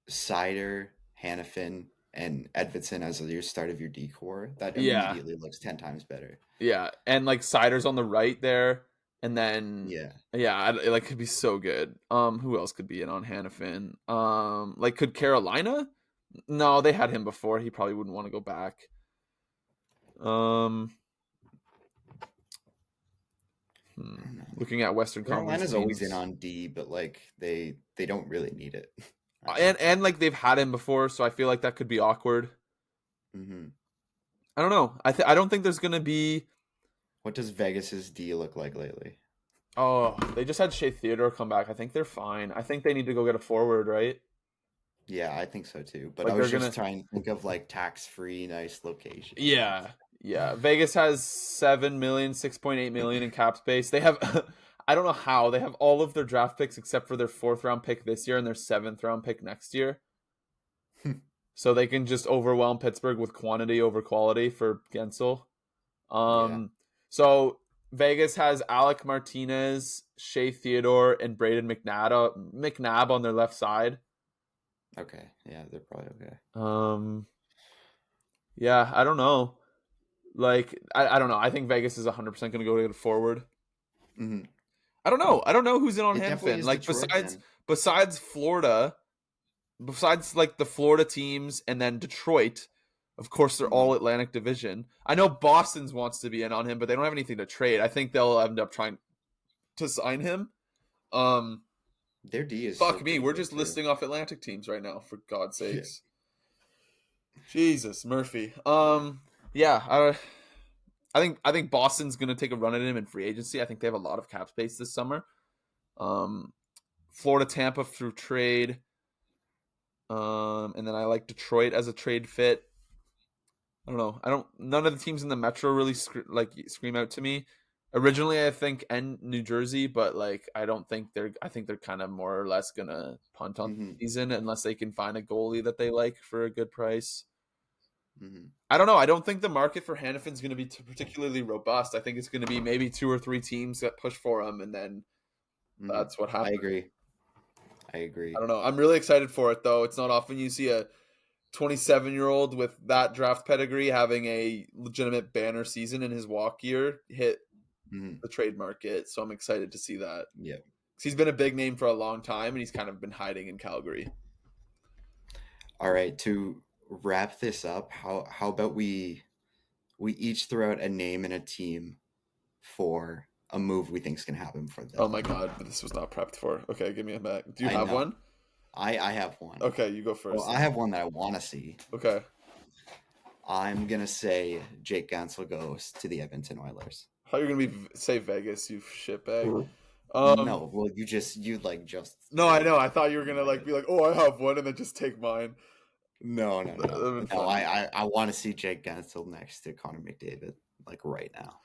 Seider, Hanifin, and Edvinsson as your start of your D-core. That immediately looks 10 times better. Yeah, and like Seider's on the right there, and then it like could be so good. Who else could be in on Hanifin? Like could Carolina? No, they had him before. He probably wouldn't want to go back. Looking at Western Conference, Carolina's always in on D, but like they don't really need it. And like they've had him before, so I feel like that could be awkward. I don't know. I don't think there's gonna be. What does Vegas's D look like lately? Oh, they just had Shea Theodore come back. I think they're fine. I think they need to go get a forward, right? Yeah, I think so too. But like I was just trying to think of like tax-free, nice location. Yeah. Vegas has 7 million, 6.8 million in cap space. They have, I don't know how, they have all of their draft picks except for their 4th round pick this year and their 7th round pick next year. So they can just overwhelm Pittsburgh with quantity over quality for Gensel. So Vegas has Alec Martinez, Shea Theodore, and Braden McNabb on their left side. Okay. Yeah, they're probably okay. Yeah, I don't know. Like, I don't know. I think Vegas is 100% going to go to forward. Mm-hmm. I don't know. I don't know who's in on It definitely Hanfin. is Like, Detroit then. besides Florida, besides like the Florida teams and then Detroit, of course they're all Atlantic Division. I know Boston's wants to be in on him, but they don't have anything to trade. I think they'll end up trying to sign him. Their D is Fuck still me, pretty we're good, just too. listing off Atlantic teams right now, for God's Yeah. sakes. Jesus, Murphy. Yeah, I think Boston's gonna take a run at him in free agency. I think they have a lot of cap space this summer. Florida, Tampa through trade. And then I like Detroit as a trade fit. I don't know. None of the teams in the Metro really scream out to me. Originally, I think New Jersey, but like I don't think they're. I think they're kind of more or less gonna punt on the season unless they can find a goalie that they like for a good price. I don't know. I don't think the market for Hanifin's going to be particularly robust. I think it's going to be maybe 2 or 3 teams that push for him, and then that's what happens. I agree. I don't know. I'm really excited for it, though. It's not often you see a 27-year-old with that draft pedigree having a legitimate banner season in his walk year hit the trade market. So I'm excited to see that. Yeah. Because he's been a big name for a long time, and he's kind of been hiding in Calgary. All right. To wrap this up, how about we each throw out a name and a team for a move we think is going to happen for them. Oh my God, this was not prepped for. Okay, give me a back. Do you have one? I have one. Okay, you go first. Well, I have one that I want to see. Okay. I'm going to say Jake Guentzel goes to the Edmonton Oilers. How are you going to say Vegas, you shitbag? No, well, you No, I know. I thought you were going to be like, oh, I have one, and then just take mine. No. No, I want to see Jake Guentzel next to Connor McDavid, like right now.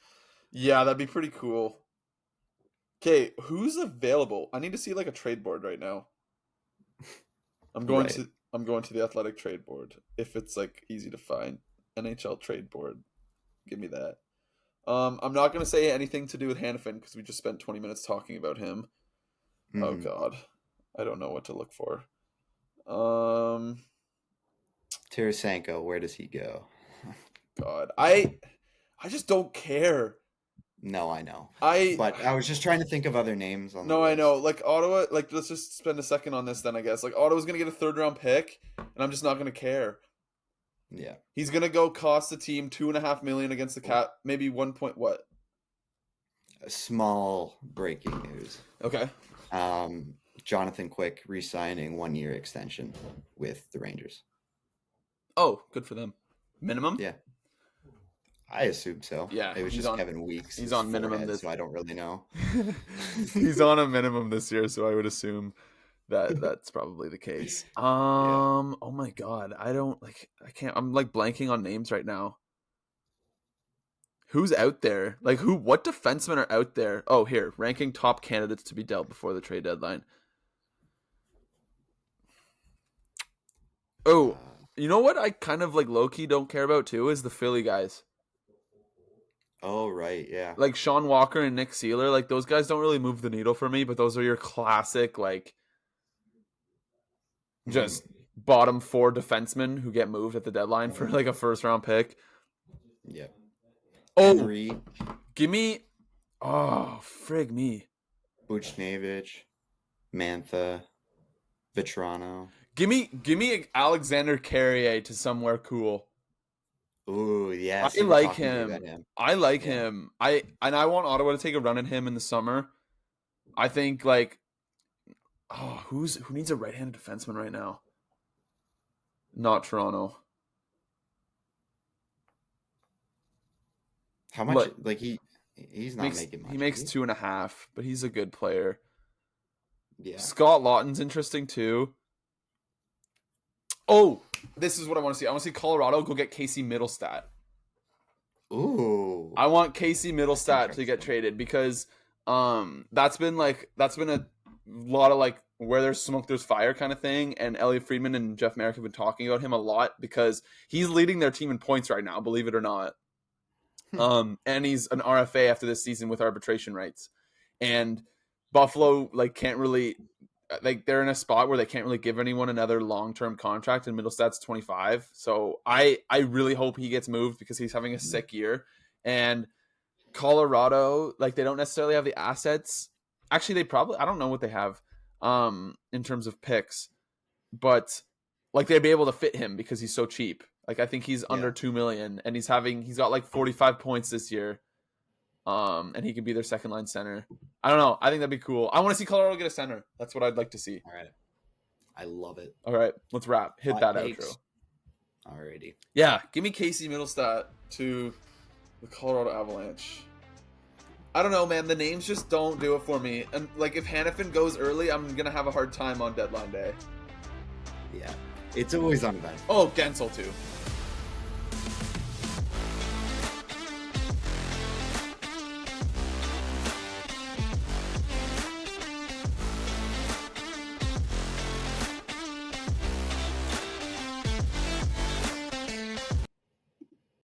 Yeah, that'd be pretty cool. Okay, who's available? I need to see like a trade board right now. I'm going to the Athletic trade board if it's like easy to find. NHL trade board. Give me that. I'm not going to say anything to do with Hanifin because we just spent 20 minutes talking about him. Oh God. I don't know what to look for. Tarasenko, where does he go? God. I just don't care. No, I know. But I was just trying to think of other names on the list. I know. Like Ottawa, like let's just spend a second on this then, I guess. Like Ottawa's going to get a 3rd round pick, and I'm just not going to care. Yeah. He's going to go cost the team $2.5 million against the Cap, maybe 1 point what? A small breaking news. Okay. Jonathan Quick re-signing 1-year extension with the Rangers. Oh, good for them. Minimum? Yeah. I assume so. Yeah. It was just Kevin Weeks. He's on minimum so I don't really know. He's on a minimum this year, so I would assume that that's probably the case. Oh my God. I'm like blanking on names right now. Who's out there? Like what defensemen are out there? Oh, here, ranking top candidates to be dealt before the trade deadline. Oh, you know what I kind of like low-key don't care about too is the Philly guys. Oh, right, yeah. Like Sean Walker and Nick Seeler, like those guys don't really move the needle for me, but those are your classic like just bottom 4 defensemen who get moved at the deadline for like a 1st round pick. Yeah. Oh, Henry. give me frig me. Buchnevich, Mantha, Vetrano. Give me Alexander Carrier to somewhere cool. Ooh, yeah. I like him. I like him. I want Ottawa to take a run at him in the summer. I think like who needs a right-handed defenseman right now? Not Toronto. How much? Like he's not making much. He makes 2.5, but he's a good player. Yeah. Scott Lawton's interesting too. Oh, this is what I want to see. I want to see Colorado go get Casey Middlestat. Ooh. I want Casey Middlestat to get traded because that's been a lot of like where there's smoke there's fire kind of thing, and Elliot Friedman and Jeff Merrick have been talking about him a lot because he's leading their team in points right now, believe it or not. And he's an RFA after this season with arbitration rights. And Buffalo can't really they're in a spot where they can't really give anyone another long-term contract, and Middlestad's 25. So I really hope he gets moved because he's having a sick year. And Colorado, they don't necessarily have the assets. Actually, they probably, I don't know what they have in terms of picks, but they'd be able to fit him because he's so cheap. I think he's under 2 million, and he's got 45 points this year. And he can be their second line center. I don't know. I think that'd be cool. I want to see Colorado get a center. That's what I'd like to see. All right. I love it. All right, let's wrap. Hit that outro. Alrighty. Yeah, give me Casey Middlestad to the Colorado Avalanche. I don't know, man. The names just don't do it for me. And if Hanifin goes early, I'm gonna have a hard time on deadline day. Yeah, it's always uneventful. Oh, Gensel too.